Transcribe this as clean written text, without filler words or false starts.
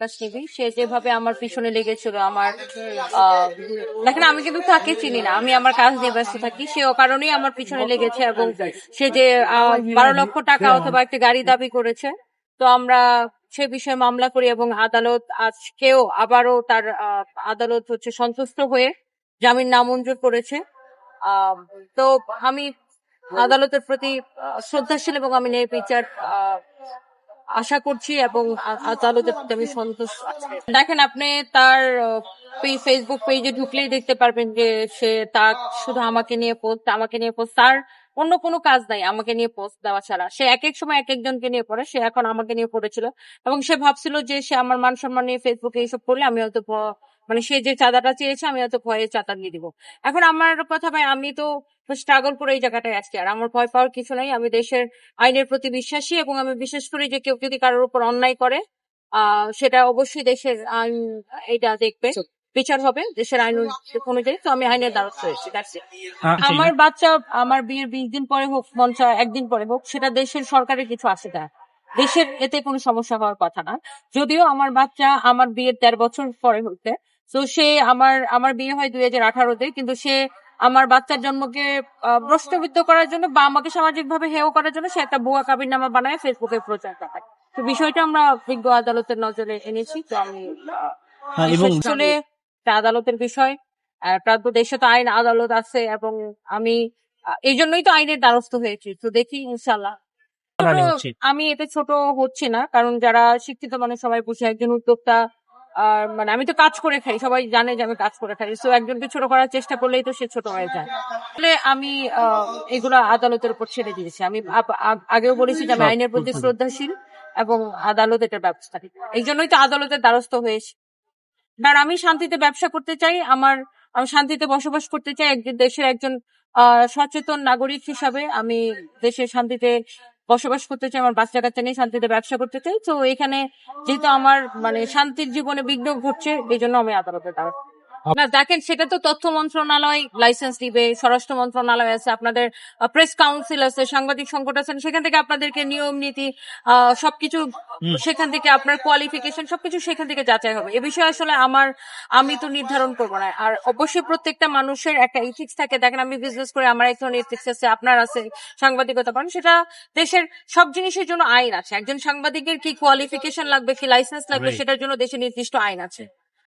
আকাশ নিবি, সে যেভাবে আমার পিছনে লেগেছিল আমার আহ, দেখেন আমি কিন্তু তাকে চিনি না, আমি আমার কাজ নিয়ে ব্যস্ত থাকি, সে ও কারণেই আমার পিছনে লেগেছে এবং সে যে 12 লক্ষ টাকা অথবা একটা গাড়ি দাবি করেছে, তো আমরা সে বিষয়ে মামলা করি এবং আদালত আজকেও আবারও তার আদালত হচ্ছে সন্তুষ্ট হয়ে জামিন নামঞ্জুর করেছে। আহ, তো আমি আদালতের প্রতি শ্রদ্ধাশীল এবং আমি ন্যায় বিচার আশা করছি এবং আদালতের প্রতি আমি সন্তুষ্ট আছি। দেখেন আপনি তার ফেসবুক পেজে ঢুকলেই দেখতে পারবেন যে সে তার শুধু আমাকে নিয়ে পোস্ট, তার অন্য কোনো কাজ নাই আমাকে নিয়ে পোস্ট দেওয়া ছাড়া। সে এক এক সময় এক একজনকে নিয়ে পড়ে, সে এখন আমাকে নিয়ে পড়েছিল এবং সে ভাবছিল যে সে আমার মান সম্মান নিয়ে ফেসবুকে এইসব করলে আমি হয়তো মানে সে যে চাঁদাটা চেয়েছে আমি হয়তো ভয়ে চাঁদা দিয়ে দিব। এখন আমার কথা ভাই, আমি তো স্ট্রাগল করে এই জায়গাটায় আসছি, আর আমার ভয় পাওয়ার কিছু নাই। আমি দেশের আইনের প্রতি বিশ্বাসী এবং আমি বিশ্বাস করি যে কেউ যদি কারোর উপর অন্যায় করে সেটা অবশ্যই দেশের আইন এটা দেখবে, বিচার হবে দেশের আইন অনুযায়ী। তো আমি আইনের দ্বারস্থ হয়েছি। আমার বাচ্চা আমার বিয়ের 20 দিন পরে হোক, 1 দিন পরে হোক, সেটা দেশের সরকারের কিছু আসে না, দেশের এতে কোনো সমস্যা হওয়ার কথা না। যদিও আমার বাচ্চা আমার বিয়ের 13 বছর পরে হচ্ছে, তো সে আমার বিয়ে হয় 2018-তে, কিন্তু সে আমার বাচ্চার জন্মকে প্রশ্নবিদ্ধ করার জন্য বা আমাকে সামাজিক ভাবে হেয় করার জন্য সে একটা ভুয়া কাবিননামা বানায় ফেসবুকে প্রচার করে। তো বিষয়টা আমরা বিজ্ঞ আদালতের নজরে এনেছি। তো আমি আসলে আদালতের বিষয়, প্রান্ত দেশে তো আইন আদালত আছে এবং আমি এই জন্যই তো আইনের দ্বারস্থ হয়েছি। তো দেখি ইনশাল্লাহ। আমি এতে ছোট হচ্ছি না, কারণ যারা শিক্ষিত মানুষ সবাই বুঝে একজন উদ্যোক্তা, মানে আমি তো কাজ করে খাই, সবাই জানে যে আমি কাজ করে খাই, তো একজনকে ছোট করার চেষ্টা করলেই তো সে ছোট হয়ে যায়। আসলে আমি এগুলো আদালতের উপর ছেড়ে দিয়েছি। আমি আগেও বলেছি যে আমি আইনের প্রতি শ্রদ্ধাশীল এবং আদালত এটার ব্যবস্থা নিবে। এই জন্যই তো আদালতের দ্বারস্থ হয়েছি। আর আমি শান্তিতে ব্যবসা করতে চাই, আমি শান্তিতে বসবাস করতে চাই, দেশের একজন সচেতন নাগরিক হিসাবে আমি দেশের শান্তিতে বসবাস করতে চাই, আমার বাচ্চা কাচ্চা নিয়ে শান্তিতে ব্যবসা করতে চাই। তো এখানে যেহেতু আমার মানে শান্তির জীবনে বিঘ্ন ঘটছে, এই জন্য আমি আদালতে দাঁড়াবো না। দেখেন সেটা তো তথ্য মন্ত্রণালয় লাইসেন্স দিবে, স্বরাষ্ট্র মন্ত্রণালয় আছে, আপনাদের প্রেস কাউন্সিল আছে, সাংবাদিক সংকট আছে, সেখান থেকে আপনাদেরকে নিয়ম নীতি সবকিছু, সেখান থেকে আপনার কোয়ালিফিকেশন সবকিছু সেখান থেকে যাচাই হবে। এ বিষয়ে আসলে আমি তো নির্ধারণ করবো না। আর অবশ্যই প্রত্যেকটা মানুষের একটা ইথিক্স থাকে। দেখেন আমি বিজনেস করে, আমার এক ধরনের ইথিক্স আছে, আপনার আছে, সাংবাদিকতা পান, সেটা দেশের সব জিনিসের জন্য আইন আছে। একজন সাংবাদিকের কি কোয়ালিফিকেশন লাগবে, কি লাইসেন্স লাগবে, সেটার জন্য দেশে নির্দিষ্ট আইন আছে।